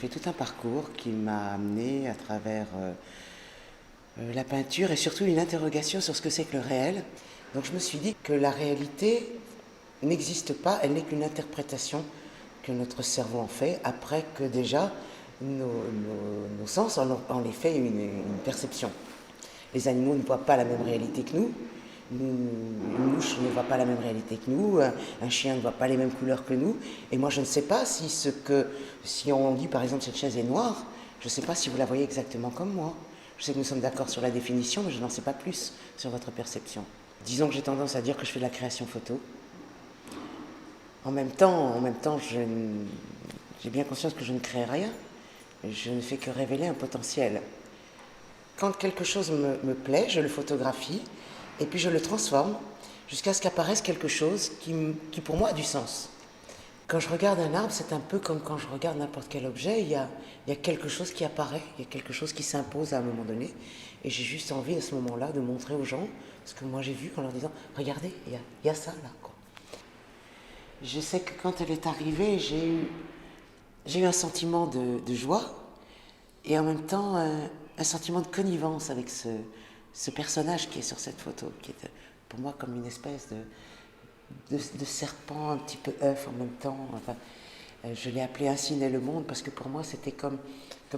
fait tout un parcours qui m'a amené à travers la peinture et surtout une interrogation sur ce que c'est que le réel. Donc je me suis dit que la réalité n'existe pas, elle n'est qu'une interprétation que notre cerveau en fait, après que déjà nos sens en aient fait une perception. Les animaux ne voient pas la même réalité que nous. Une mouche ne voit pas la même réalité que nous, un chien ne voit pas les mêmes couleurs que nous, et moi je ne sais pas si on dit par exemple cette chaise est noire, je ne sais pas si vous la voyez exactement comme moi. Je sais que nous sommes d'accord sur la définition, mais je n'en sais pas plus sur votre perception. Disons que j'ai tendance à dire que je fais de la création photo. En même temps, j'ai bien conscience que je ne crée rien, je ne fais que révéler un potentiel. Quand quelque chose me plaît, je le photographie et puis je le transforme jusqu'à ce qu'apparaisse quelque chose qui pour moi a du sens. Quand je regarde un arbre, c'est un peu comme quand je regarde n'importe quel objet, il y a quelque chose qui apparaît, il y a quelque chose qui s'impose à un moment donné, et j'ai juste envie à ce moment-là de montrer aux gens ce que moi j'ai vu en leur disant « Regardez, il y a ça là. » Je sais que quand elle est arrivée, j'ai eu un sentiment de joie et en même temps un sentiment de connivence avec ce personnage qui est sur cette photo, qui est pour moi comme une espèce de serpent, un petit peu œuf en même temps. Enfin, je l'ai appelé Ainsi naît le monde parce que pour moi c'était comme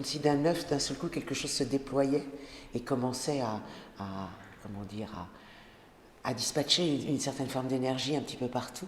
si d'un œuf, d'un seul coup, quelque chose se déployait et commençait à dispatcher une certaine forme d'énergie un petit peu partout.